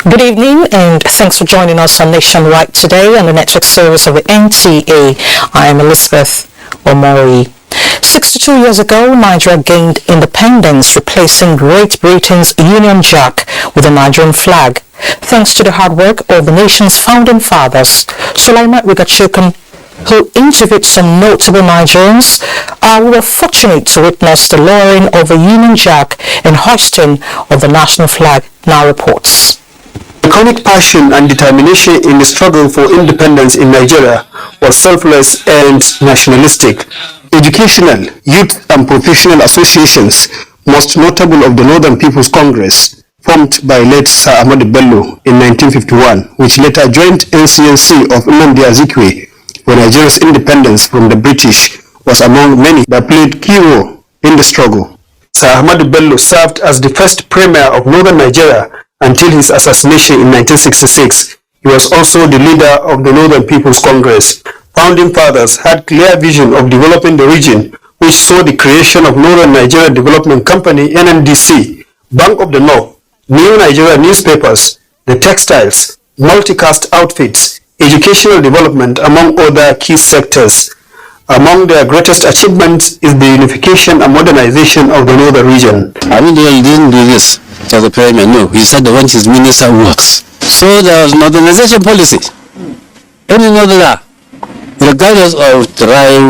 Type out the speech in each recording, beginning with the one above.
Good evening and thanks for joining us on Nationwide today on the network series of the NTA. I am Elizabeth Omori. 62 years ago, Nigeria gained independence, replacing Great Britain's Union Jack with the Nigerian flag, thanks to the hard work of the nation's founding fathers. Sulaiman Rigachukun, who interviewed some notable Nigerians, we were fortunate to witness the lowering of the Union Jack and hoisting of the national flag, now reports. Iconic passion and determination in the struggle for independence in Nigeria was selfless and nationalistic. Educational, youth and professional associations, most notable of the Northern People's Congress, formed by late Sir Ahmadu Bello in 1951, which later joined NCNC of Nnamdi Azikiwe for Nigeria's independence from the British, was among many that played key role in the struggle. Sir Ahmadu Bello served as the first premier of Northern Nigeria until his assassination in 1966. He was also the leader of the Northern People's Congress. Founding fathers had clear vision of developing the region, which saw the creation of Northern Nigeria Development Company (NNDC), Bank of the North, New Nigeria newspapers, the textiles, multicast outfits, educational development, among other key sectors. Among their greatest achievements is the unification and modernization of the northern region. I mean, he didn't do this to the premier, no. He said that when his minister works. So there was modernization policy. Any northerner, regardless of tribe,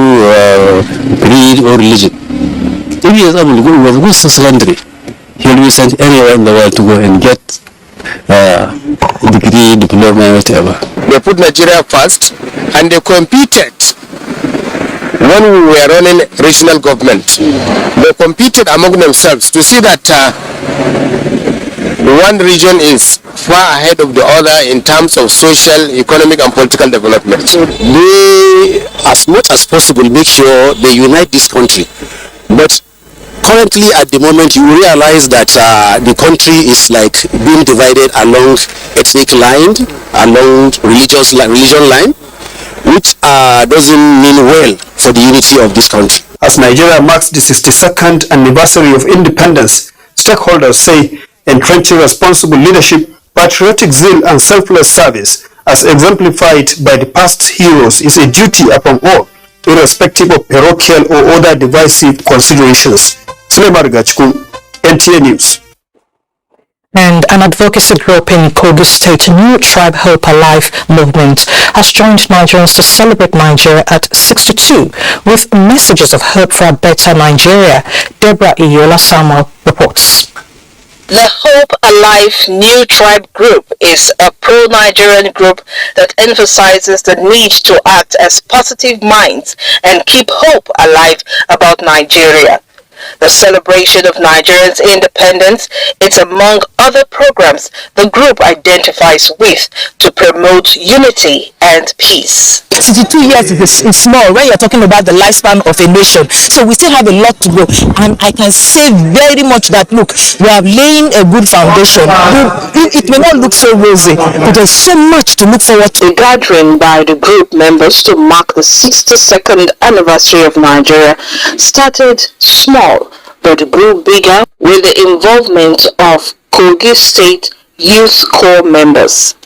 breed or religion, if he is able to go with a good secondary, he will be sent anywhere in the world to go and get degree, diploma, whatever. They put Nigeria first and they competed. When we were running regional government, they competed among themselves to see that one region is far ahead of the other in terms of social, economic and political development. They, as much as possible, make sure they unite this country. But currently, at the moment, you realize that the country is like being divided along ethnic line, along religion line, which doesn't mean well for the unity of this country. As Nigeria marks the 62nd anniversary of independence, stakeholders say entrenching responsible leadership, patriotic zeal and selfless service, as exemplified by the past heroes, is a duty upon all, irrespective of parochial or other divisive considerations. Sulaiman Rigachukun, NTA News. And an advocacy group in Kogi State, New Tribe Hope Alive movement, has joined Nigerians to celebrate Nigeria at 62 with messages of hope for a better Nigeria. Deborah Iyola Samuel reports. The Hope Alive New Tribe Group is a pro-Nigerian group that emphasizes the need to act as positive minds and keep hope alive about Nigeria. The celebration of Nigerians' independence is among other programs the group identifies with to promote unity and peace. 62 years is small when you're talking about the lifespan of a nation. So we still have a lot to go. And I can say very much that, look, we are laying a good foundation. It may not look so rosy, but there's so much to look forward to. A gathering by the group members to mark the 62nd anniversary of Nigeria started small, but grew bigger with the involvement of Kogi State Youth Corps members.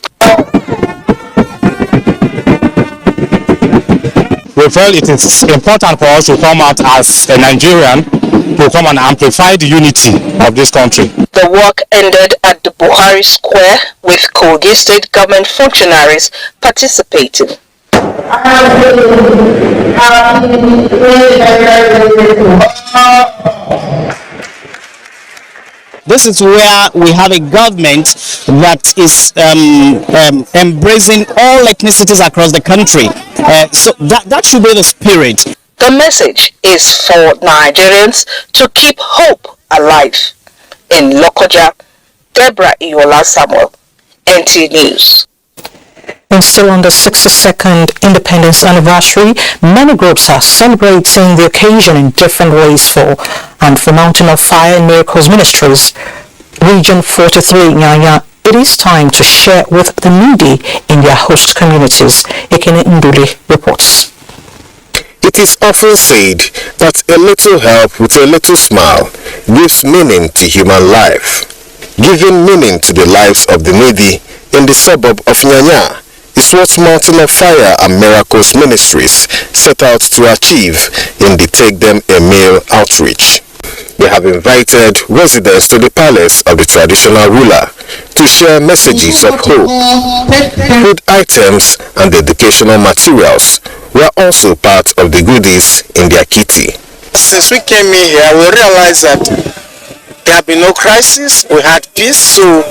We felt it is important for us to come out as a Nigerian to come and amplify the unity of this country. The work ended at the Buhari Square with Kogi State government functionaries participating. this is where we have a government that is embracing all ethnicities across the country. So that should be the spirit. The message is for Nigerians to keep hope alive. In Lokoja, Deborah Iola Samuel, NTA News. And still on the 62nd independence anniversary, many groups are celebrating the occasion in different ways for Mountain of Fire and Miracles Ministries, Region 43, Nyanya. It is time to share with the needy in their host communities. Ekene Nduli reports. It is often said that a little help with a little smile gives meaning to human life. Giving meaning to the lives of the needy in the suburb of Nyanya is what Mountain of Fire and Miracles Ministries set out to achieve in the Take Them a Meal outreach. They have invited residents to the palace of the traditional ruler to share messages of hope. Food items and educational materials were also part of the goodies in their kitty. Since we came in here, we realized that there had been no crisis, we had peace, so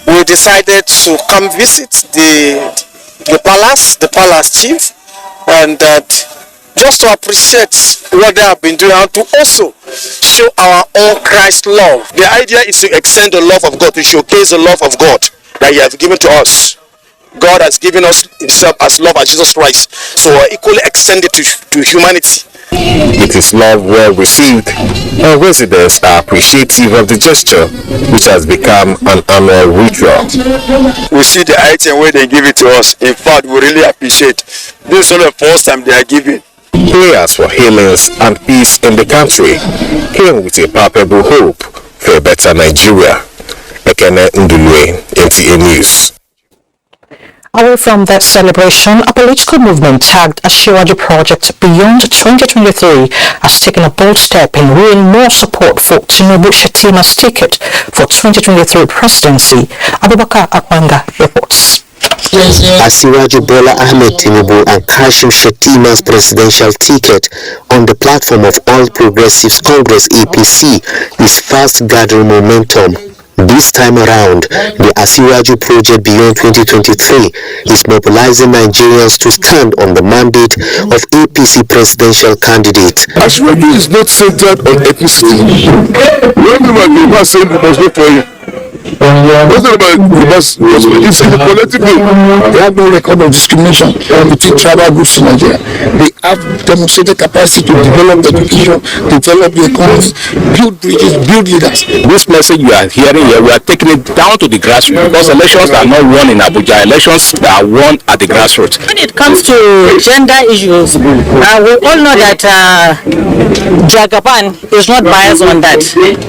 we decided to come visit the palace chief, and just to appreciate what they have been doing and to also show our own Christ love. The idea is to extend the love of God, to showcase the love of God that He has given to us. God has given us Himself as love as Jesus Christ, so we're equally extended to humanity. It is love well received, and residents are appreciative of the gesture, which has become an annual ritual. We see the item where they give it to us. In fact, we really appreciate. This is only the first time they are giving. Prayers for healings and peace in the country came with a palpable hope for a better Nigeria. Ekene Ndulwe, NTA News. Away from that celebration, a political movement tagged Ashiwaju Project Beyond 2023 has taken a bold step in wooing more support for Tinubu Shetima's ticket for 2023 presidency. Abubakar Akwanga reports. Asiwaju Bola Ahmed Tinubu and Kashim Shetima's presidential ticket on the platform of All Progressives Congress APC is fast gathering momentum. This time around, the Asiwaju Project Beyond 2023 is mobilizing Nigerians to stand on the mandate of APC presidential candidates. Asiwaju is not centered on ethnicity. When you are saying we must vote for you, it's not about it's in the collective way. They have no record of discrimination between tribal groups in Nigeria. They have demonstrated capacity to develop education, develop the economy, build bridges, build leaders. This message you are hearing here, we are taking it down to the grassroots, because elections are not won in Abuja. Elections are won at the grassroots. When it comes to gender issues, we all know that Jagaban is not biased on that,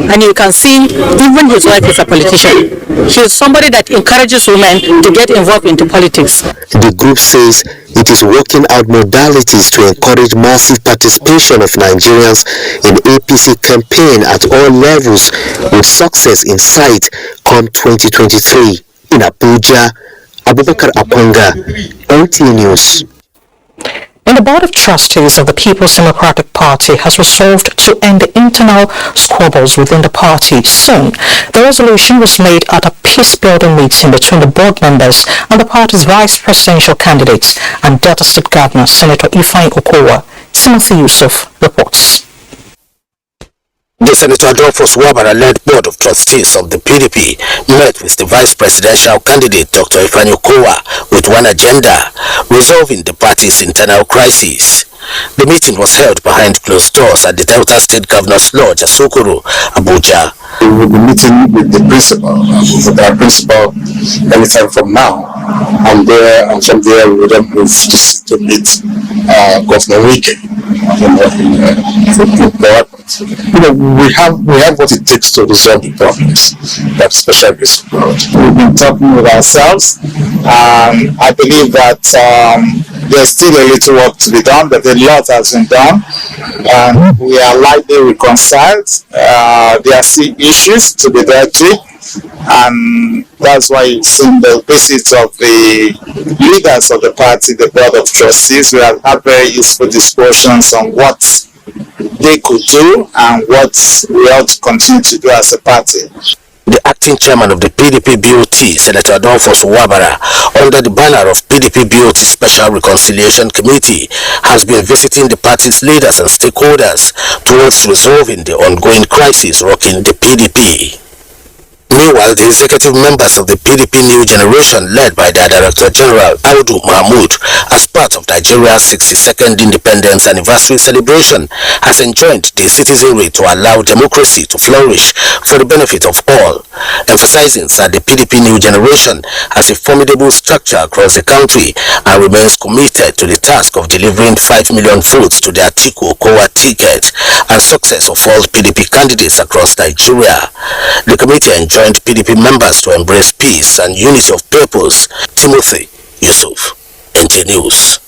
and you can see even his wife is a politician. She is somebody that encourages women to get involved into politics. The group says it is working out modalities to encourage massive participation of Nigerians in APC campaign at all levels, with success in sight come 2023. In Abuja, Abubakar Akwanga, NTA News. And the Board of Trustees of the People's Democratic Party has resolved to end the internal squabbles within the party soon. The resolution was made at a peace-building meeting between the board members and the party's vice presidential candidates and Delta State Governor Senator Ifeanyi Okowa. Timothy Yusuf reports. The Senator Adolphus Wabara-led Board of Trustees of the PDP met with the Vice Presidential candidate Dr. Ifeanyi Okowa with one agenda: resolving the party's internal crisis. The meeting was held behind closed doors at the Delta State Governor's Lodge, Asokoro, Abuja. We will be meeting with the principal, anytime from now, and from there we will then move to meet Governor Wike. We have what it takes to resolve the problems that special grace brought. We've been talking with ourselves, and I believe that there's still a little work to be done, but a lot has been done, and we are lightly reconciled. There are still issues to be dealt with, and that's why you've seen the visit of the leaders of the party, the Board of Trustees. We have had very useful discussions on what they could do and what we ought to continue to do as a party. The acting chairman of the PDP BOT, Senator Adolfo Suwabara, under the banner of PDP BOT Special Reconciliation Committee, has been visiting the party's leaders and stakeholders towards resolving the ongoing crisis rocking the PDP. Meanwhile, the executive members of the PDP New Generation, led by their Director General Audu Mahmoud, as part of Nigeria's 62nd Independence Anniversary celebration, has enjoined the citizenry to allow democracy to flourish for the benefit of all, emphasizing that the PDP New Generation has a formidable structure across the country and remains committed to the task of delivering 5 million votes to the Atiku Okowa ticket and success of all PDP candidates across Nigeria. The committee enjoined PDP members to embrace peace and unity of purpose. Timothy Yusuf, NTA News.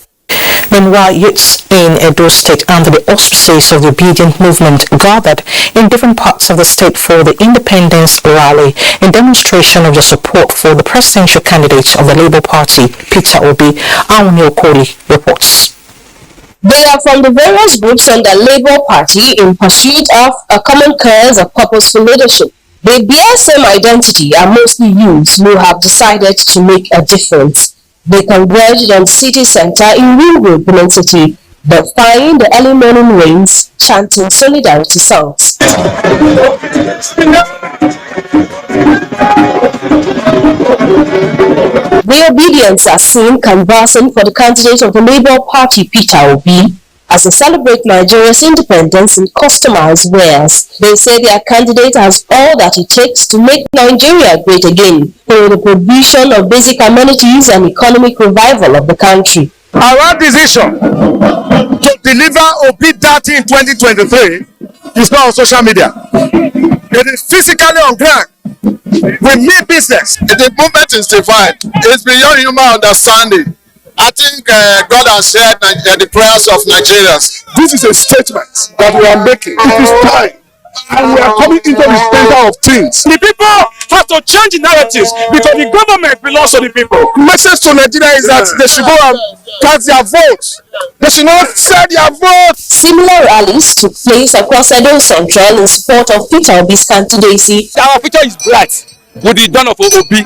Meanwhile, youths in Edo State under the auspices of the Obedient Movement gathered in different parts of the state for the Independence Rally in demonstration of their support for the presidential candidate of the Labour Party, Peter Obi. Awuni Okoli reports. They are from the various groups on the Labour Party in pursuit of a common cause of purposeful leadership. They bear same identity and mostly youths who have decided to make a difference. They converged on the city center in Ringwood, Benin City, defying the early morning rains, chanting solidarity songs. The Obedients are seen canvassing for the candidate of the Labour Party, Peter Obi, as they celebrate Nigeria's independence in customized wares. They say their candidate has all that it takes to make Nigeria great again for the provision of basic amenities and economic revival of the country. Our decision to deliver Obi Dati in 2023 is not on social media. It is physically on ground. We mean business. The movement is defined. It's beyond human understanding. I think God has heard the prayers of Nigerians. This is a statement that we are making. It is time. And we are coming into the center of things. The people have to change the narratives because the government belongs to the people. The message to Nigeria is that they should go and cast their votes. They should not sell their votes. Similar rallies took place across Edo Central in support of Peter Obi's candidacy. Our future is bright with the dawn of Obi.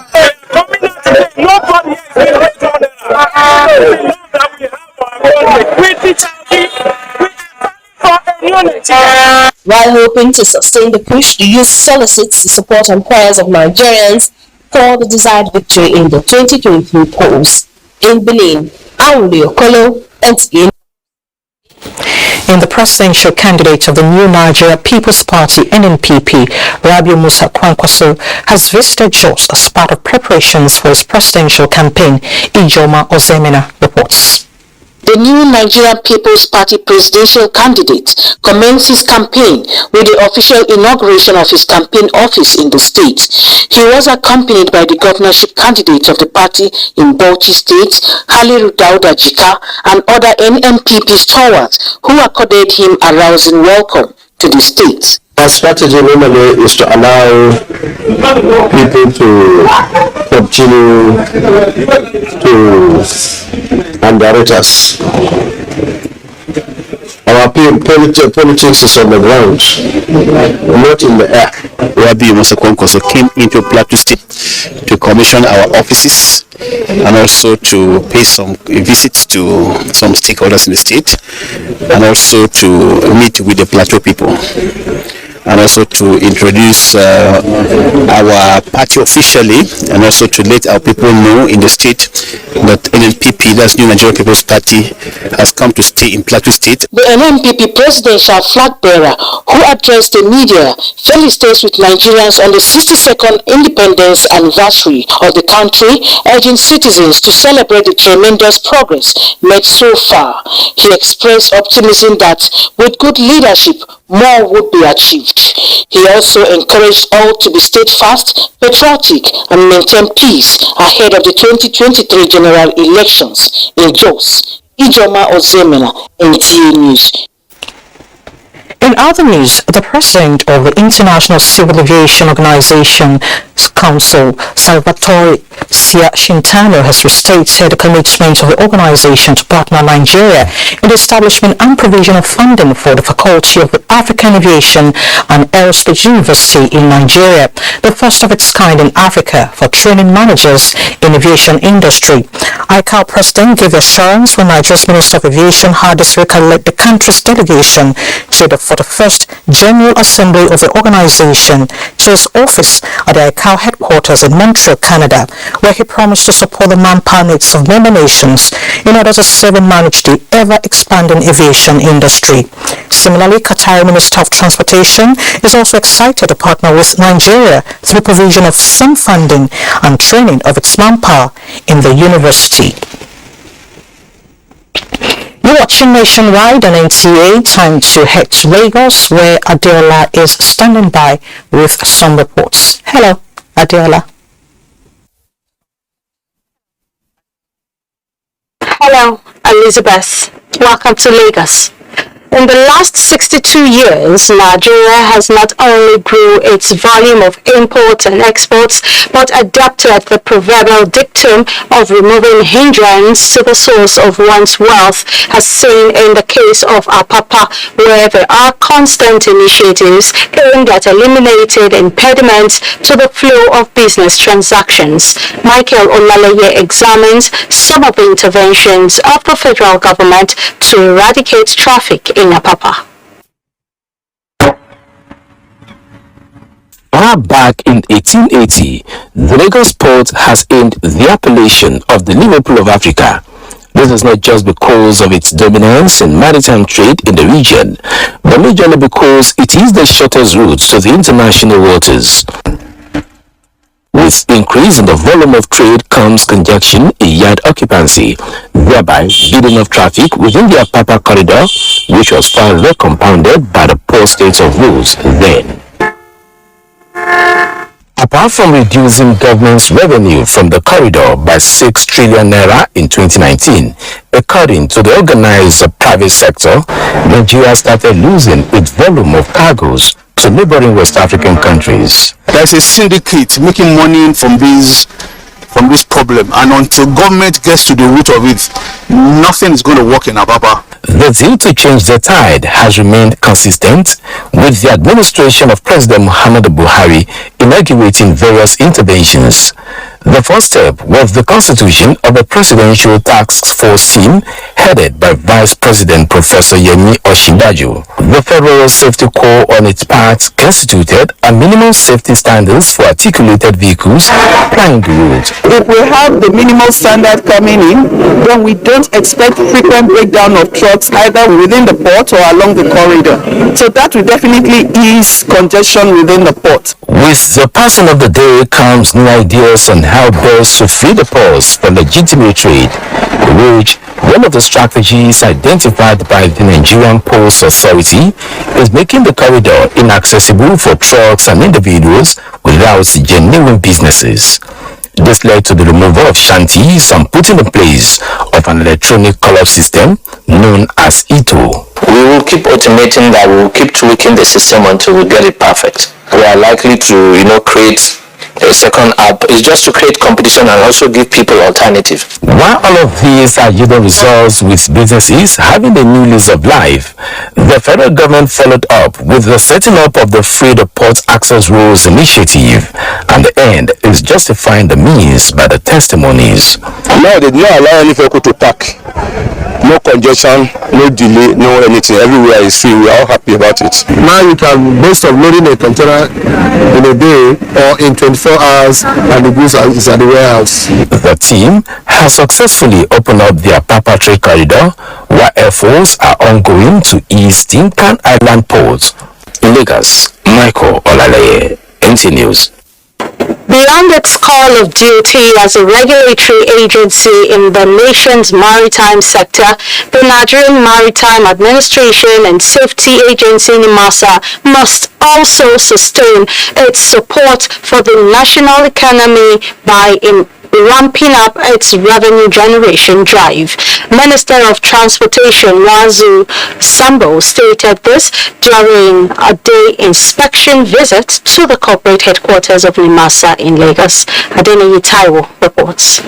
Nobody While hoping to sustain the push, the youth solicits the support and prayers of Nigerians for the desired victory in the 2023 polls. In Benin, Awuni Okolo, NTA. In the presidential candidate of the New Nigeria People's Party, NNPP, Rabiu Musa Kwankwaso, has visited Jos as part of preparations for his presidential campaign. Ijoma Ozemena reports. The New Nigerian People's Party presidential candidate commenced his campaign with the official inauguration of his campaign office in the state. He was accompanied by the governorship candidate of the party in Bauchi State, Haliru Dauda Jika, and other NNPP stalwarts who accorded him a rousing welcome to the state. Our strategy normally is to allow people to continue to underrate us. Our politics is on the ground, not in the air. Rabiu Musa Kwankwaso came into Plateau State to commission our offices and also to pay some visits to some stakeholders in the state and also to meet with the Plateau people and also to introduce our party officially and also to let our people know in the state that NNPP, that's New Nigerian People's Party, has come to stay in Plateau State. The NNPP presidential flag bearer who addressed the media felicitates with Nigerians on the 62nd independence anniversary of the country, urging citizens to celebrate the tremendous progress made so far. He expressed optimism that with good leadership, more would be achieved. He also encouraged all to be steadfast, patriotic, and maintain peace ahead of the 2023 general elections in Jos. Ijoma Ozemena, NTA News. In other news, the president of the International Civil Aviation Organization Council, Salvatore Shintano, has restated the commitment of the organization to partner Nigeria in the establishment and provision of funding for the Faculty of African Aviation and Aerospace University in Nigeria, the first of its kind in Africa for training managers in aviation industry. ICAO president gave assurance when Nigeria's Minister of Aviation Hadi Sirika led the country's delegation to the 41st General Assembly of the organization to his office at the ICAO headquarters in Montreal, Canada, where he promised to support the manpower needs of member nations in order to save and manage the ever-expanding aviation industry. Similarly, Qatari Minister of Transportation is also excited to partner with Nigeria through the provision of some funding and training of its manpower in the university. You're watching Nationwide on NTA. Time to head to Lagos, where Adiola is standing by with some reports. Hello, Adiola. Hello, Elizabeth. Welcome to Lagos. In the last 62 years, Nigeria has not only grew its volume of imports and exports, but adopted the proverbial dictum of removing hindrance to the source of one's wealth, as seen in the case of Apapa, where there are constant initiatives aimed at eliminating impediments to the flow of business transactions. Michael Olaleye examines some of the interventions of the federal government to eradicate traffic in Apapa. Far back in 1880, the Lagos port has earned the appellation of the Liverpool of Africa. This is not just because of its dominance in maritime trade in the region, but majorly because it is the shortest route to the international waters. With increase in the volume of trade comes congestion in yard occupancy, thereby building of traffic within the Apapa corridor, which was further compounded by the poor state of roads then. Apart from reducing government's revenue from the corridor by 6 trillion naira in 2019, according to the organized private sector, Nigeria started losing its volume of cargoes to neighboring West African countries. There's a syndicate making money from this problem, and until government gets to the root of it, nothing is going to work in Apapa. The zeal to change the tide has remained consistent, with the administration of President Muhammadu Buhari inaugurating various interventions. The first step was the constitution of a presidential task force team headed by Vice President Professor Yemi Osinbajo. The Federal Safety Corps on its part constituted a minimum safety standards for articulated vehicles plying the road. If we have the minimal standard coming in, then we don't expect frequent breakdown of trucks either within the port or along the corridor. So that will definitely ease congestion within the port. With the passing of the day comes new ideas on how best to free the ports for legitimate trade, which one of the strategies identified by the Nigerian Ports Authority is making the corridor inaccessible for trucks and individuals without genuine businesses. This led to the removal of shanties and putting in place of an electronic call-up system known as ITO. We will keep automating that, we will keep tweaking the system until we get it perfect. We are likely to, create a second app. It's just to create competition and also give people alternative. While all of these are yielding results with businesses having a new lease of life, the federal government followed up with the setting up of the Free the Port Access Rules initiative, and the end is justifying the means by the testimonies. Now they do not allow any vehicle to park. No congestion, no delay, no anything. Everywhere is free. We are all happy about it. Now you can boast of loading a container in a day or in 24 hours and the goods is at the warehouse. The team has successfully opened up the Apapa Trade Corridor, while efforts are ongoing to ease Tinkan Island Port. In Lagos, Michael Olaleye, NT News. Beyond its call of duty as a regulatory agency in the nation's maritime sector, the Nigerian Maritime Administration and Safety Agency NIMASA must also sustain its support for the national economy by ramping up its revenue generation drive. Minister of Transportation Wazu Sambo stated this during a day inspection visit to the corporate headquarters of Limasa in Lagos. Adeniyi Taiwo reports.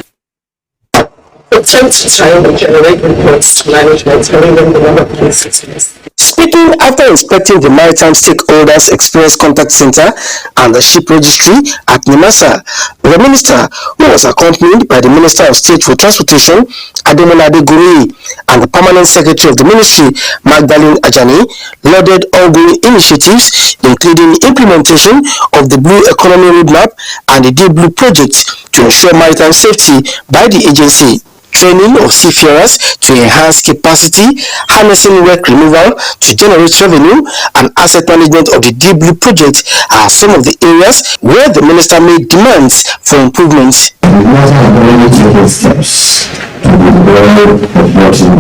Attempt to try and generate reports to management having the number of cases. Speaking after inspecting the Maritime Stakeholders Experience Contact Center and the Ship Registry at Nimasa, the minister, who was accompanied by the Minister of State for Transportation, Ademola Adegoroye, and the Permanent Secretary of the Ministry, Magdalene Ajani, lauded ongoing initiatives, including implementation of the Blue Economy Roadmap and the Deep Blue Project to ensure maritime safety by the agency. Training of seafarers to enhance capacity, harnessing wreck removal to generate revenue, and asset management of the Deep Blue project are some of the areas where the minister made demands for improvements. We must have already taken steps to be aware of what is the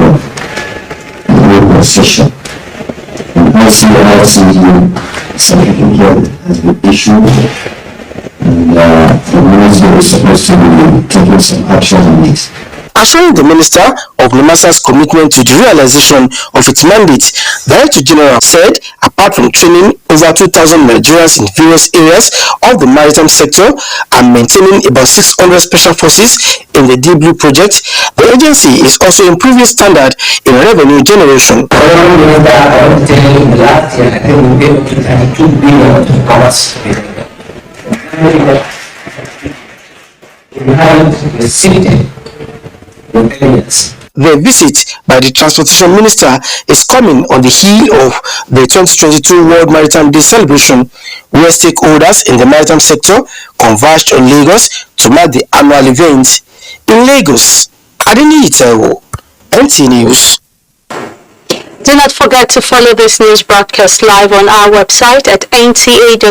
new position. And also, some certificate has been issued, and the minister is supposed to be taking some action on it. Assuring the Minister of Limasa's commitment to the realization of its mandate, the Director General said, apart from training over 2,000 Nigerians in various areas of the maritime sector and maintaining about 600 special forces in the Deep Blue project, the agency is also improving standard in revenue generation. The visit by the Transportation Minister is coming on the heel of the 2022 World Maritime Day celebration, where stakeholders in the maritime sector converged on Lagos to mark the annual event. In Lagos, Adeniyi Taiwo, NTA News. Do not forget to follow this news broadcast live on our website at nta.ng/live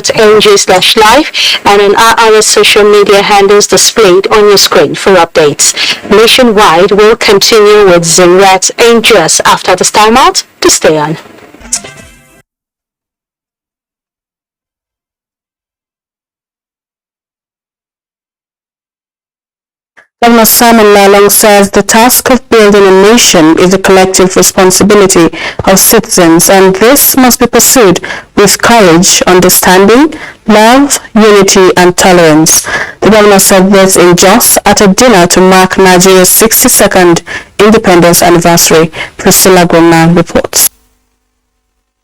and on our other social media handles displayed on your screen for updates. Nationwide will continue with Zimrat's Angels after this time out. To stay on. Governor Simon Lalong says the task of building a nation is a collective responsibility of citizens, and this must be pursued with courage, understanding, love, unity, and tolerance. The governor said this in Jos at a dinner to mark Nigeria's 62nd independence anniversary. Priscilla Goma reports.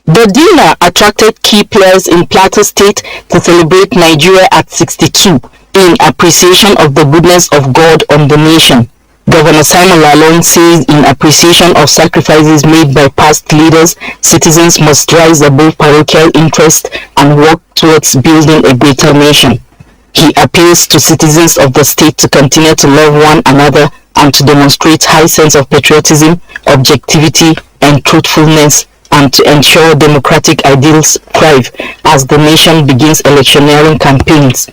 The dinner attracted key players in Plateau State to celebrate Nigeria at 62. In appreciation of the goodness of God on the nation. Governor Simon Lalong says in appreciation of sacrifices made by past leaders, citizens must rise above parochial interest and work towards building a greater nation. He appeals to citizens of the state to continue to love one another and to demonstrate high sense of patriotism, objectivity, and truthfulness, and to ensure democratic ideals thrive as the nation begins electioneering campaigns.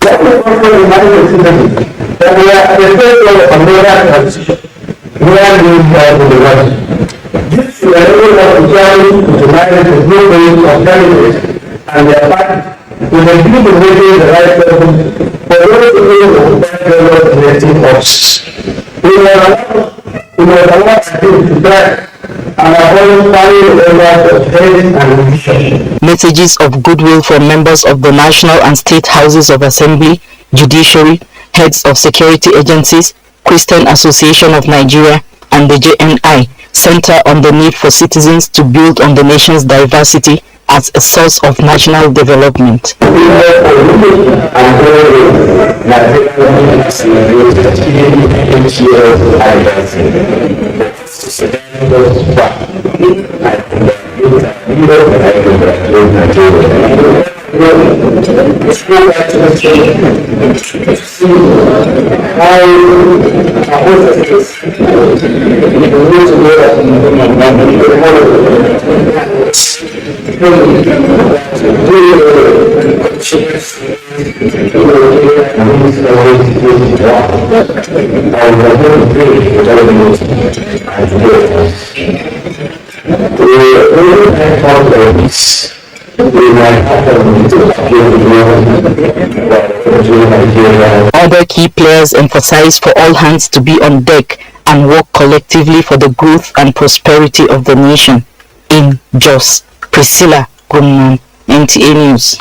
Messages of goodwill from members of the national and state houses of assembly, judiciary, heads of security agencies, Christian Association of Nigeria, and the JNI center on the need for citizens to build on the nation's diversity as a source of national development. Other key players emphasized for all hands to be on deck and work collectively for the growth and prosperity of the nation. In Jos, Priscilla Gumman, NTA News.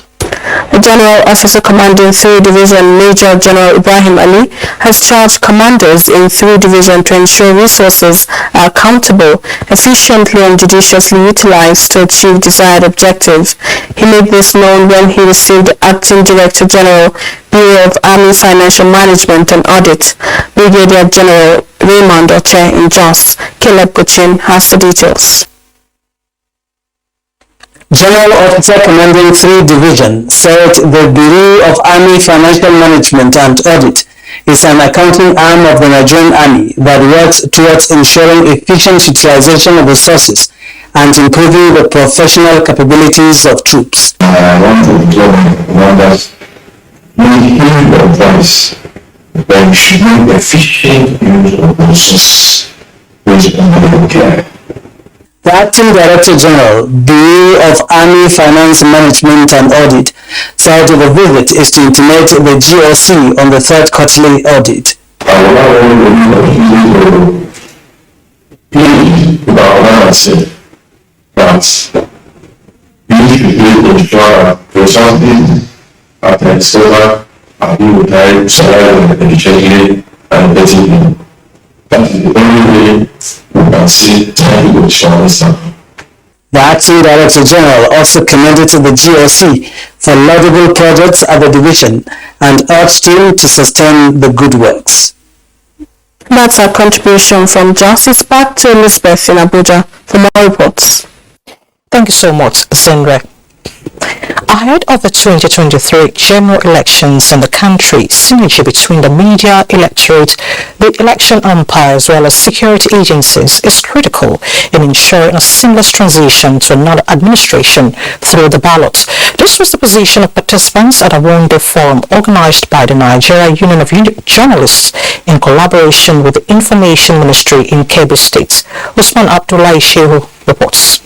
The General Officer Commanding 3 Division, Major General Ibrahim Ali, has charged commanders in 3 Division to ensure resources are accountable, efficiently and judiciously utilized to achieve desired objectives. He made this known when he received the Acting Director General, Bureau of Army Financial Management and Audit, Brigadier General Raymond Oche in Jos. Caleb Kuchin has the details. General Officer Commanding 3 Division said the Bureau of Army Financial Management and Audit is an accounting arm of the Nigerian Army that works towards ensuring efficient utilization of resources and improving the professional capabilities of troops. I want to tell commanders, we hear your voice, but we should make efficient use of resources based on medical care. The Acting Director General, Bureau of Army Finance Management and Audit, said the visit is to intimate the GOC on the third quarterly audit. I will not only plead with our organization that we should be able to ensure resources at the external and we will try to survive efficiently and effectively. That is the only way we can see time to insurance. The Acting Director General also commended the GOC for laudable projects at the division and urged him to sustain the good works. That's our contribution from Justice. Back to Elizabeth in Abuja for more reports. Thank you so much, Zenre. Ahead of the 2023 general elections in the country, synergy between the media, electorate, the election umpire as well as security agencies is critical in ensuring a seamless transition to another administration through the ballot. This was the position of participants at a one-day forum organized by the Nigeria Union of Journalists in collaboration with the Information Ministry in Kebbi State. Usman Abdullahi Shehu reports.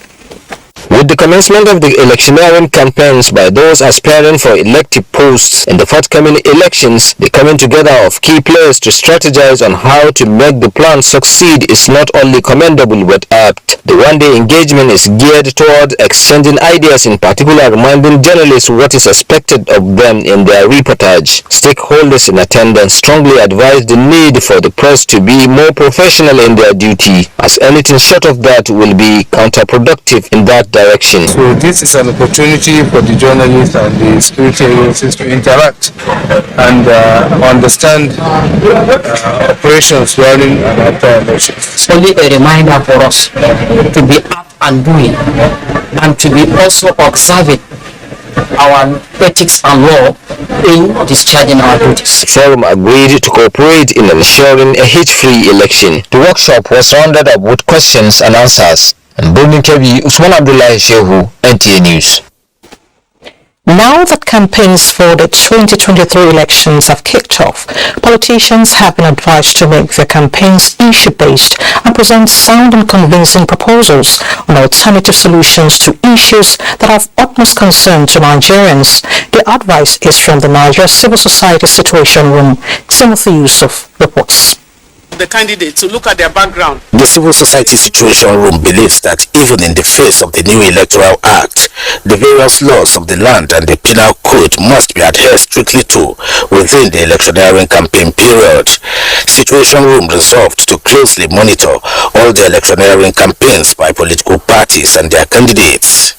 With the commencement of the electioneering campaigns by those aspiring for elective posts in the forthcoming elections, the coming together of key players to strategize on how to make the plan succeed is not only commendable but apt. The one-day engagement is geared toward exchanging ideas, in particular reminding journalists what is expected of them in their reportage. Stakeholders in attendance strongly advised the need for the press to be more professional in their duty, as anything short of that will be counterproductive in that direction. So this is an opportunity for the journalists and the security agencies to interact and understand operations running and after elections. It's only a reminder for us to be up and doing and to be also observing our ethics and law in discharging our duties. The forum agreed to cooperate in ensuring a hate-free election. The workshop was rounded up with questions and answers. And Birnin Kebbi, Usman Abdullahi Shehu, NTA News. Now that campaigns for the 2023 elections have kicked off, politicians have been advised to make their campaigns issue-based and present sound and convincing proposals on alternative solutions to issues that have utmost concern to Nigerians. The advice is from the Nigeria Civil Society Situation Room. Timothy Yusuf reports. The candidate to look at their background. The Civil Society Situation Room believes that even in the face of the new Electoral Act, the various laws of the land and the penal code must be adhered strictly to within the electioneering campaign period. Situation Room resolved to closely monitor all the electioneering campaigns by political parties and their candidates.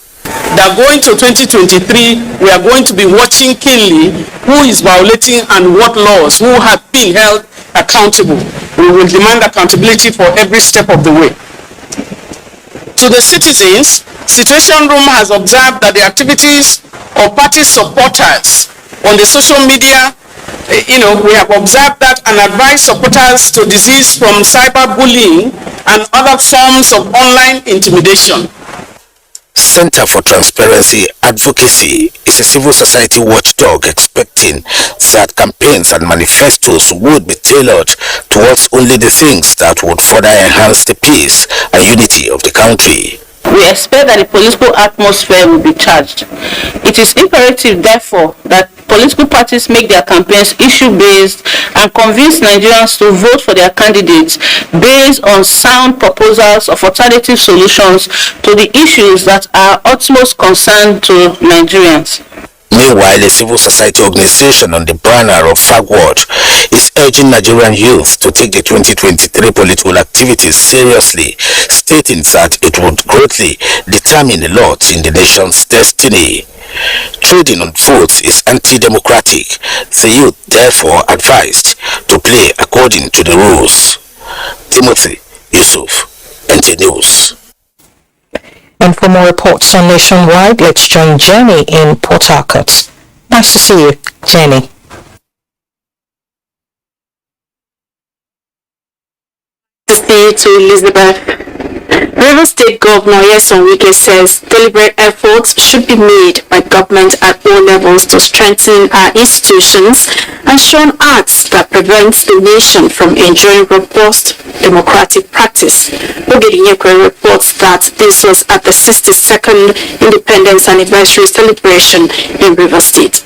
That going to 2023, we are going to be watching keenly who is violating and what laws, who have been held accountable. We will demand accountability for every step of the way. To the citizens, Situation Room has observed that the activities of party supporters on the social media, we have observed that and advised supporters to desist from cyberbullying and other forms of online intimidation. Center for Transparency Advocacy is a civil society watchdog expecting that campaigns and manifestos would be tailored towards only the things that would further enhance the peace and unity of the country. We expect that the political atmosphere will be charged. It is imperative, therefore, that political parties make their campaigns issue-based and convince Nigerians to vote for their candidates based on sound proposals of alternative solutions to the issues that are utmost concern to Nigerians. Meanwhile, a civil society organization on the banner of FAGWORD is urging Nigerian youth to take the 2023 political activities seriously, stating that it would greatly determine a lot in the nation's destiny. Trading on votes is anti-democratic. The youth therefore advised to play according to the rules. Timothy Yusuf, NTA News. And for more reports on Nationwide, let's join Jenny in Port Harcourt. Nice to see you, Jenny. To Elizabeth. River State Governor Nyesom Wike says deliberate efforts should be made by government at all levels to strengthen our institutions and shun acts that prevent the nation from enjoying robust democratic practice. Ogedinyekwe reports that this was at the 62nd Independence Anniversary celebration in River State.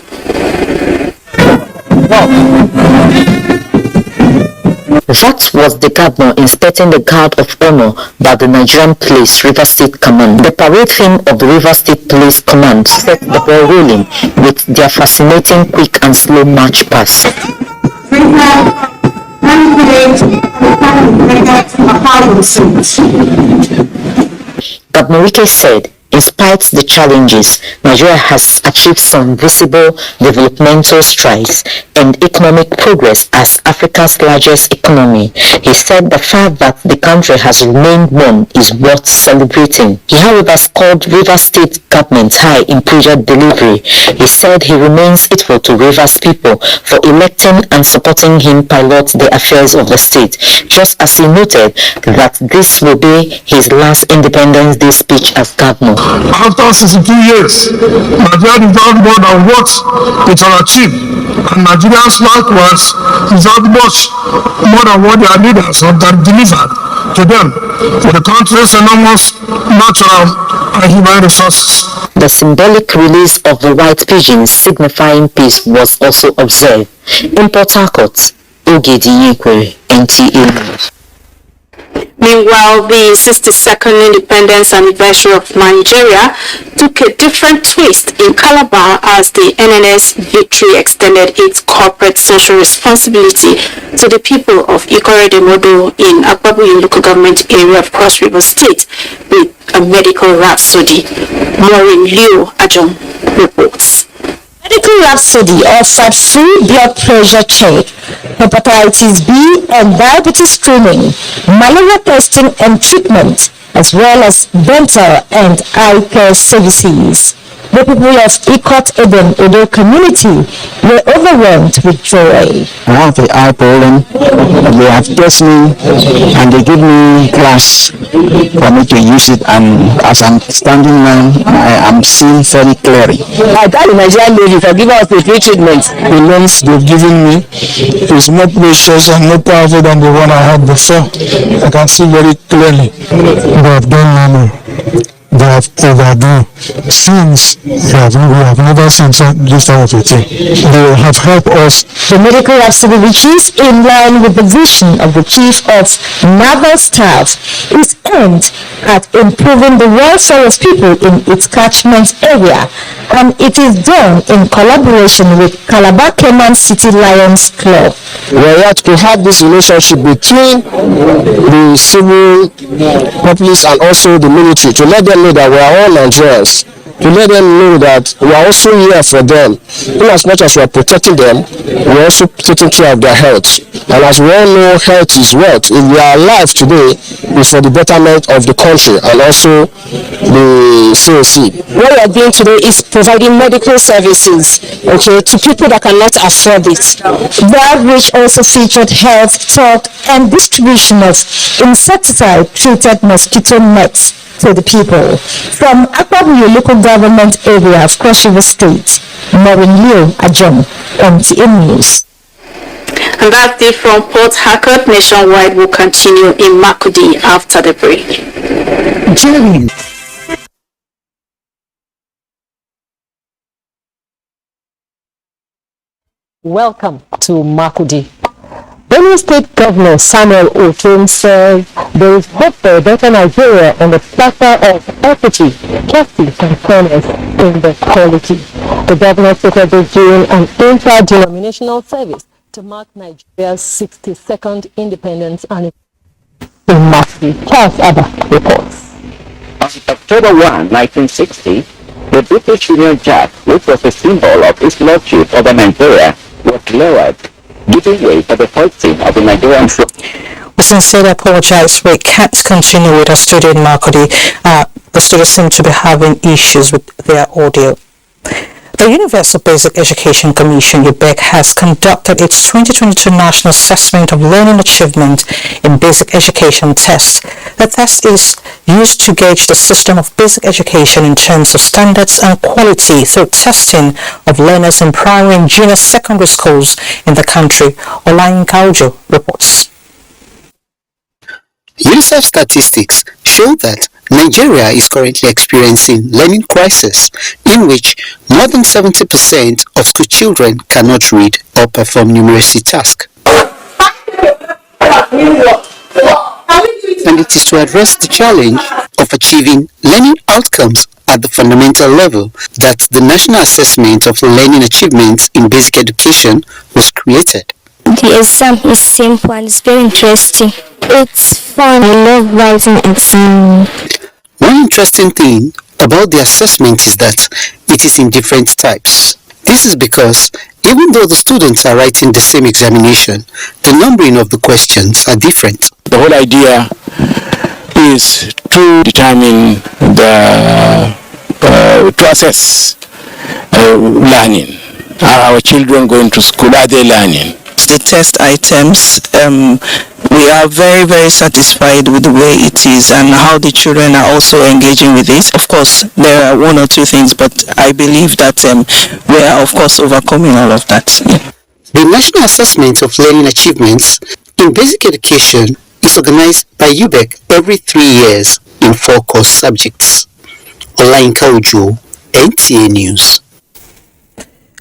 That was the governor inspecting the guard of honor by the Nigerian Police River State Command. The parade theme of the River State Police Command set the ball rolling with their fascinating quick and slow march past. Governor Wike said, in spite of the challenges, Nigeria has achieved some visible developmental strides and economic progress as Africa's largest economy. He said the fact that the country has remained one is worth celebrating. He, however, scored River State government high in project delivery. He said he remains grateful to Rivers people for electing and supporting him pilot the affairs of the state, just as he noted that this will be his last Independence Day speech as governor. After 62 years, Nigeria deserves more than what it has achieved, and Nigerians likewise deserve much more than what their leaders have delivered to them for the country's enormous natural and human resources. The symbolic release of the white pigeons signifying peace was also observed. In Port Harcourt, Ogedinyekwe, NTA News. Meanwhile, the 62nd Independence Anniversary of Nigeria took a different twist in Calabar as the NNS victory extended its corporate social responsibility to the people of Ikore-Demodo in Abuja local government area of Cross River State with a medical rhapsody. Maureen Liu Ajong reports. Medical Rhapsody offered free blood pressure check, hepatitis B and diabetes screening, malaria testing and treatment, as well as dental and eye care services. The people of Ikot-Edem-Odo community were overwhelmed with joy. I have the eye problem. They have tested me and they give me class for me to use it, and as I'm standing now, I am seeing very clearly. I got the Nigerian Navy for giving us the free treatment. The lens they've given me is more precious and more powerful than the one I had before. I can see very clearly. They have done normal. They have overdone. Since we have never seen this type of a thing. They have helped us. The medical rhapsody, which is in line with the vision of the Chief of Naval Staff, is aimed at improving the welfare of people in its catchment area, and it is done in collaboration with Calabar Cayman City Lions Club. We are here to have this relationship between the civil populace and also the military, to let them know that we are all Nigerians, to let them know that we are also here for them. In as much as we are protecting them, we are also taking care of their health. And as we all know, health is wealth. If we are alive today, it's for the betterment of the country and also the COC. What we are doing today is providing medical services, to people that cannot afford it. That which also featured health talk and distribution of insecticide-treated mosquito nets to the people. From Abuja local government area of Cross River State, Maureen Liu Ajong, NTA News. And that's it from Port Harcourt. Nationwide will continue in Makudi after the break. Jeremy. Welcome to Makudi. Benue State Governor Samuel Oshun says there is hope for a better Nigeria on the platter of equity, justice and fairness in the quality. The governor stated this during an interdenominational service to mark Nigeria's 62nd independence anniversary in Makudi. Charles Abba reports. On October 1, 1960, the British Union Jack, which was a symbol of its lordship over Nigeria, was lowered, giving way to the hoisting of the Nigerian flag. We sincerely apologize. We can't continue with our studio in Makudi. The studio seem to be having issues with their audio. The Universal Basic Education Commission, UBEC, has conducted its 2022 National Assessment of Learning Achievement in Basic Education test. The test is used to gauge the system of basic education in terms of standards and quality through testing of learners in primary and junior secondary schools in the country. Olayin Kaujo reports. UNICEF statistics show that Nigeria is currently experiencing learning crisis in which more than 70% of school children cannot read or perform numeracy tasks. And it is to address the challenge of achieving learning outcomes at the fundamental level that the National Assessment of Learning Achievements in Basic Education was created. The exam is simple and it's very interesting. It's fun. I love writing exam. One interesting thing about the assessment is that it is in different types. This is because even though the students are writing the same examination, the numbering of the questions are different. The whole idea is to determine to assess learning. Are our children going to school? Are they learning? The test items, we are very, very satisfied with the way it is and how the children are also engaging with this. Of course, there are one or two things, but I believe that we are, of course, overcoming all of that. The National Assessment of Learning Achievements in Basic Education is organized by UBEC every 3 years in 4 course subjects. Olayin Kaujo, NTA News.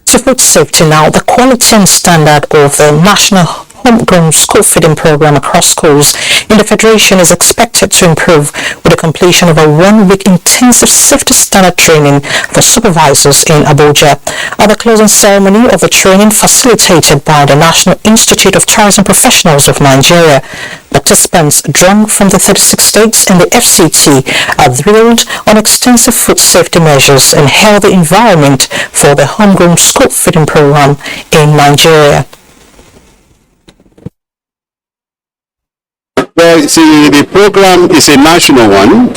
To food safety now, the quality and standard of the National Homegrown School Feeding Program across schools in the Federation is expected to improve with the completion of a 1-week intensive safety standard training for supervisors in Abuja. At the closing ceremony of the training facilitated by the National Institute of Tourism Professionals of Nigeria, participants drawn from the 36 states and the FCT are drilled on extensive food safety measures and healthy environment for the Homegrown School Feeding Program in Nigeria. Well, see, the program is a national one.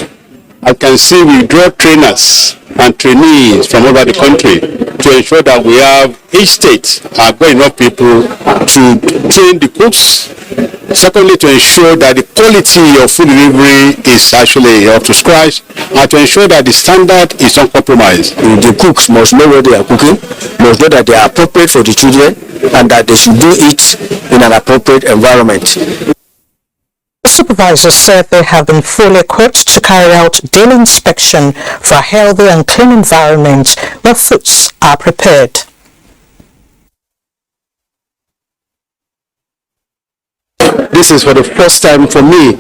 I can see we draw trainers and trainees from over the country to ensure that we have each state have got enough people to train the cooks. Secondly, to ensure that the quality of food delivery is actually up to scratch, and to ensure that the standard is uncompromised. The cooks must know what they are cooking, must know that they are appropriate for the children, and that they should do it in an appropriate environment. The supervisors said they have been fully equipped to carry out daily inspection for a healthy and clean environment where foods are prepared. This is for the first time for me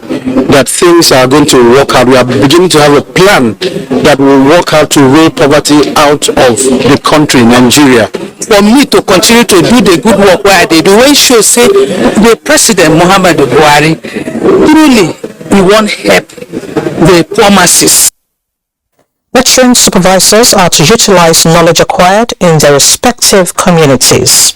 that things are going to work out. We are beginning to have a plan that will work out to roll poverty out of the country, Nigeria. For me to continue to do the good work where they do, when she say the President Muhammad Buhari, truly we won't help the poor masses. The trained supervisors are to utilize knowledge acquired in their respective communities.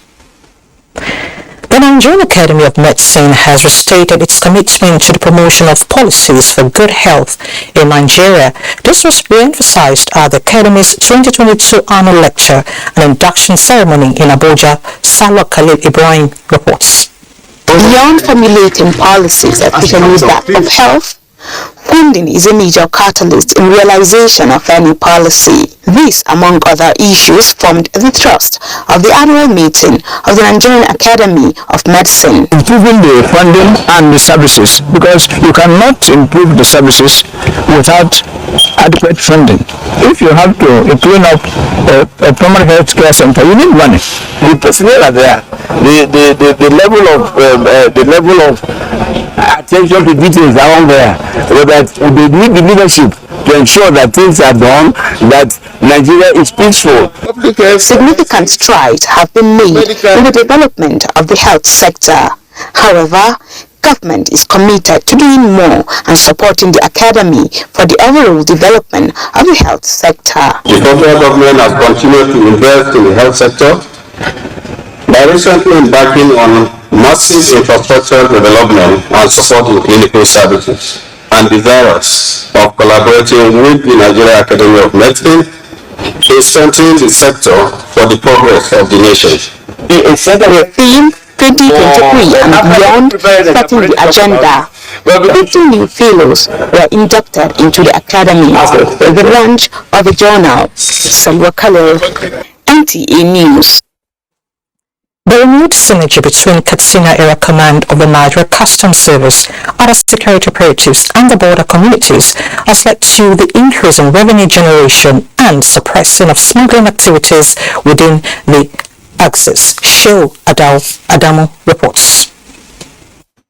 The Nigerian Academy of Medicine has restated its commitment to the promotion of policies for good health in Nigeria. This was re-emphasized at the Academy's 2022 annual lecture and induction ceremony in Abuja. Salah Khalil Ibrahim reports. Beyond formulating policies, especially that of health, Funding is a major catalyst in realization of any policy. This, among other issues, formed the thrust of the annual meeting of the Nigerian Academy of Medicine. Improving the funding and the services, because you cannot improve the services without adequate funding. If you have to clean up a primary health care center, you need money. The personnel are there. The level of attention to details are on there. So that they need the leadership to ensure that things are done, that Nigeria is peaceful. Significant strides have been made in the development of the health sector. However, government is committed to doing more and supporting the academy for the overall development of the health sector. The federal government has continued to invest in the health sector by recently embarking on massive infrastructure development and support in clinical services, and desirous of collaborating with the Nigerian Academy of Medicine in strengthening the sector for the progress of the nation. The theme 2023 and beyond, setting the agenda. 50 new fellows were inducted into the academy with the launch of a journal. Salwa Khalil, NTA News. The renewed synergy between Katsina Area Command of the Nigeria Customs Service, other security operatives and the border communities has led to the increase in revenue generation and suppressing of smuggling activities within the axis. Shehu Adamu reports.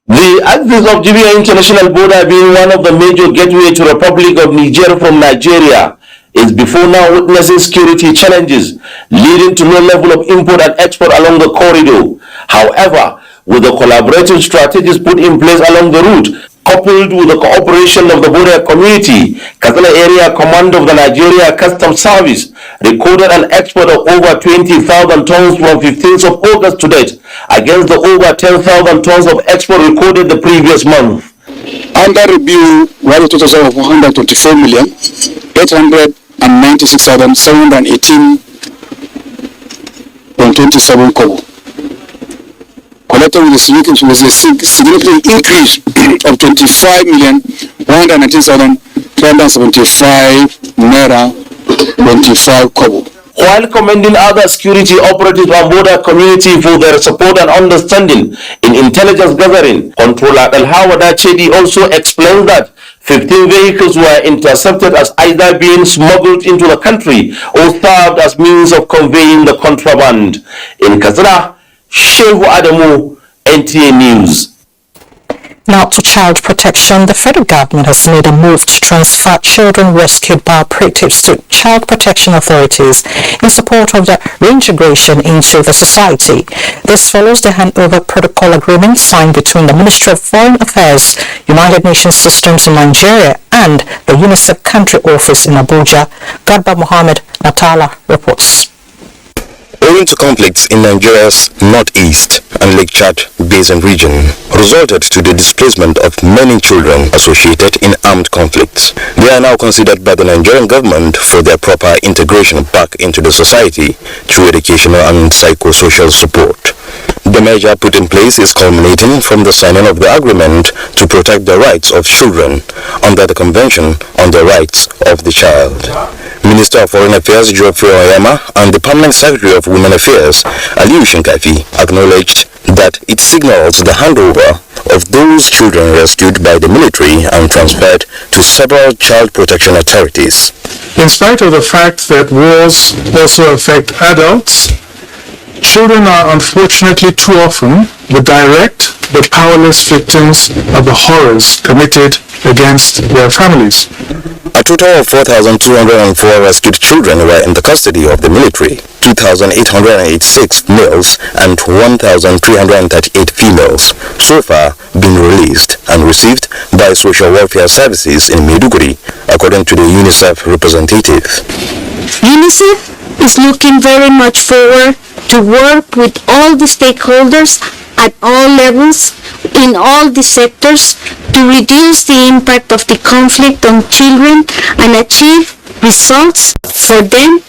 The axis of Abuja International Border, being one of the major gateway to Republic of Niger from Nigeria, is before now witnessing security challenges leading to low level of import and export along the corridor. However, with the collaborative strategies put in place along the route, coupled with the cooperation of the border community, Katsina Area Command of the Nigeria Customs Service recorded an export of over 20,000 tons from 15th of August to date, against the over 10,000 tons of export recorded the previous month. Under review, we have a total of 124,896,718.27 kobo. Collected with a significant increase of 25,119,375 naira 25 kobo. While commending other security operatives and border community for their support and understanding in intelligence gathering, Controller Alhawada Chedi also explained that 15 vehicles were intercepted as either being smuggled into the country or served as means of conveying the contraband. In Katsina, Shehu Adamu, NTA News. Now to child protection, the federal government has made a move to transfer children rescued by operatives to child protection authorities in support of their reintegration into the society. This follows the handover protocol agreement signed between the Ministry of Foreign Affairs, United Nations Systems in Nigeria and the UNICEF country office in Abuja. Gadba Mohammed Natala reports. Owing to conflicts in Nigeria's northeast and Lake Chad basin region resulted to the displacement of many children associated in armed conflicts. They are now considered by the Nigerian government for their proper integration back into the society through educational and psychosocial support. The measure put in place is culminating from the signing of the agreement to protect the rights of children under the Convention on the Rights of the Child. Minister of Foreign Affairs Geoffrey Oyama and the Permanent Secretary of Women Affairs Aviation acknowledged that it signals the handover of those children rescued by the military and transferred to several child protection authorities. In spite of the fact that wars also affect adults, children are unfortunately too often the direct but powerless victims of the horrors committed against their families. A total of 4,204 rescued children were in the custody of the military, 2,886 males and 1,338 females so far been released and received by social welfare services in Maiduguri, according to the UNICEF representative. UNICEF is looking very much forward to work with all the stakeholders at all levels, in all the sectors, to reduce the impact of the conflict on children and achieve results for them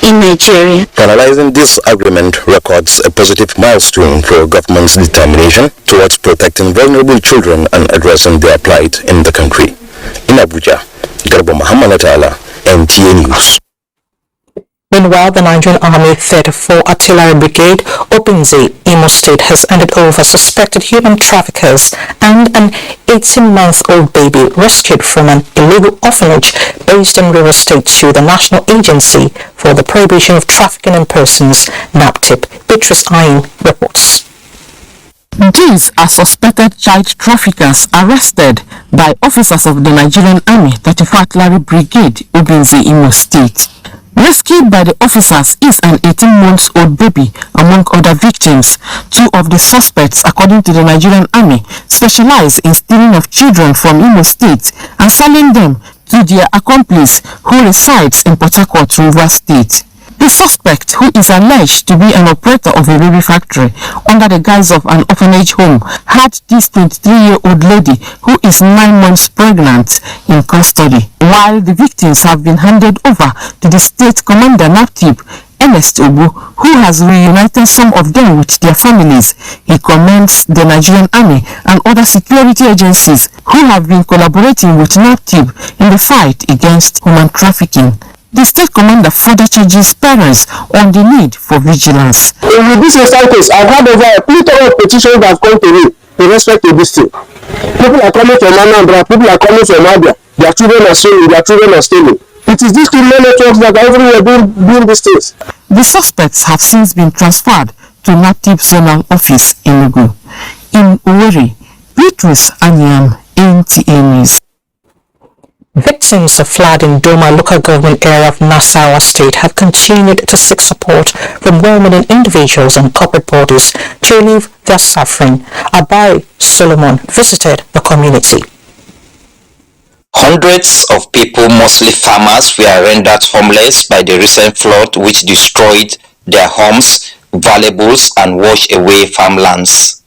in Nigeria. Finalizing this agreement records a positive milestone for government's determination towards protecting vulnerable children and addressing their plight in the country. In Abuja, Garba Muhammad Atala, NTA News. Meanwhile, the Nigerian Army 34 Artillery Brigade, Obinze, Imo State, has handed over suspected human traffickers and an 18-month-old baby rescued from an illegal orphanage based in River State to the National Agency for the Prohibition of Trafficking in Persons, NNPP. Beatrice Ayin reports. These are suspected child traffickers arrested by officers of the Nigerian Army 34 Artillery Brigade, Obinze, Imo State. Rescued by the officers is an 18-month-old baby, among other victims. Two of the suspects, according to the Nigerian Army, specialize in stealing of children from Imo State and selling them to their accomplice who resides in Port Harcourt, River State. The suspect, who is alleged to be an operator of a baby factory under the guise of an orphanage home, had this 23-year-old lady, who is 9 months pregnant, in custody, while the victims have been handed over to the state commander NNPP, Ernest Obu, who has reunited some of them with their families. He commends the Nigerian Army and other security agencies who have been collaborating with NNPP in the fight against human trafficking. The state commander further charges parents on the need for vigilance. In this recent case, I've had over a plethora of petitions that have come to me in respect to this thing. People are coming from Anambra, people are coming from Abia, their children are stealing, their children are stealing. It is these criminal networks that are everywhere doing these things. The suspects have since been transferred to NNPP zonal office in Ugu. In Owerri, Beatrice Anyam, NTA News. Victims of flood in Doma local government area of Nasarawa State have continued to seek support from well-meaning individuals and corporate bodies to relieve their suffering. Abai Solomon visited the community. Hundreds of people, mostly farmers, were rendered homeless by the recent flood which destroyed their homes, valuables and washed away farmlands.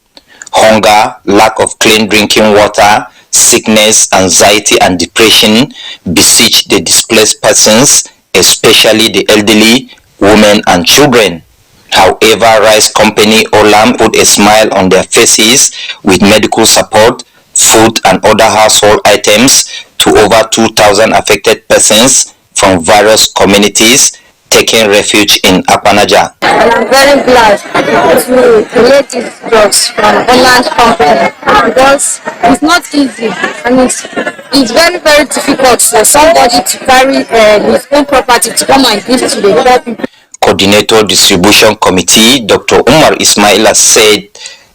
Hunger, lack of clean drinking water, sickness, anxiety and depression besiege the displaced persons, especially the elderly, women and children. However, Rice Company Olam put a smile on their faces with medical support, food and other household items to over 2,000 affected persons from various communities taking refuge in Apanaja. And I'm very glad to collect these drugs from Olam Company because it's not easy and it's very, very difficult for somebody to carry his own property to come and give to the poor people. Coordinator Distribution Committee Dr. Umar Ismaila said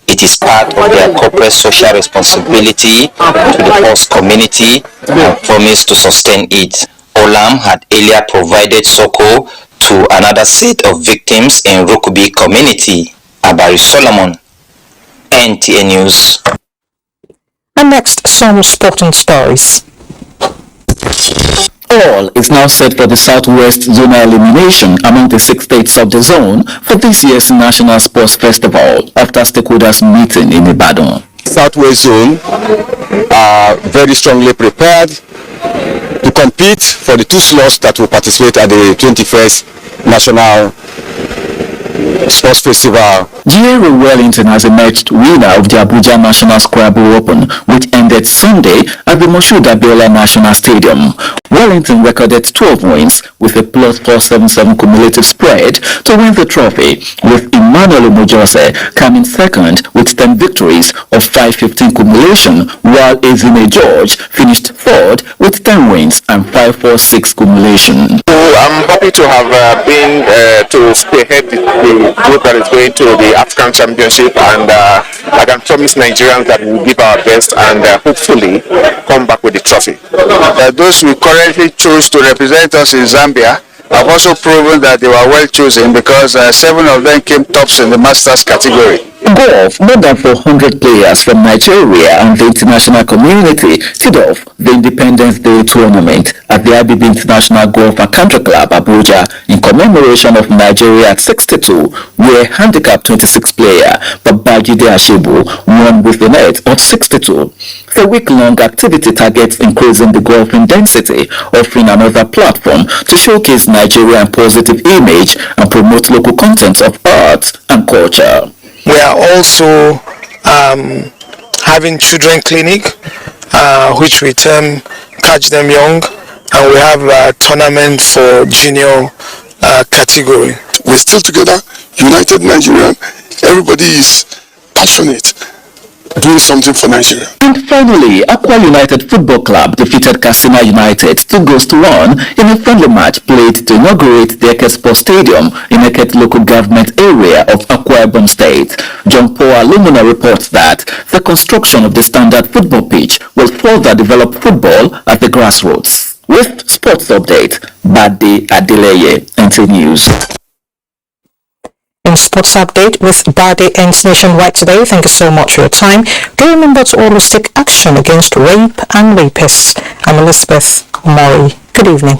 it is part of their corporate social responsibility to the host community and promise to sustain it. Olam had earlier provided SOCO to another set of victims in Rukubi community. Abari Solomon, NTA News. And next, some sporting stories. All is now set for the Southwest Zonal elimination among the 6 states of the zone for this year's National Sports Festival after stakeholders meeting in Ibadan. Southwest Zone are very strongly prepared to compete for the 2 slots that will participate at the 21st National Sports Festival. Jerry Wellington has emerged winner of the Abuja National Scrabble Open, which ended Sunday at the Moshood Abiola National Stadium. Wellington recorded 12 wins with a plus 477 cumulative spread to win the trophy, with Emmanuel Mojose coming second with 10 victories of 515 cumulation, while Ezine George finished third with 10 wins and 546 cumulation. I'm happy to have been to spearhead the group that is going to the African Championship, and I can promise Nigerians that we will give our best and hopefully come back with the trophy. Those we currently chose to represent us in Zambia have also proven that they were well chosen because 7 of them came tops in the Masters category. Golf, more than 400 players from Nigeria and the international community teed off the Independence Day tournament at the IBB International Golf and Country Club, Abuja, in commemoration of Nigeria at 62, where handicap 26 player Babajide Ashebu won with a net of 62. The week-long activity targets increasing the golfing density, offering another platform to showcase Nigerian positive image and promote local content of art and culture. We are also having children clinic, which we term catch them young, and we have a tournament for junior category. We're still together, united Nigerian. Everybody is passionate, doing something for Nigeria. And finally, Aqua United Football Club defeated Katsina United 2-1 in a friendly match played to inaugurate the Eket Sports Stadium in Eket local government area of Akwa Ibom State. John Paul Alumina reports that the construction of the standard football pitch will further develop football at the grassroots. With sports update, Bade Adeleye, NTA News. In sports update with Bade ends nationwide today. Thank you so much for your time. Do remember to always take action against rape and rapists. I'm Elizabeth Mori. Good evening.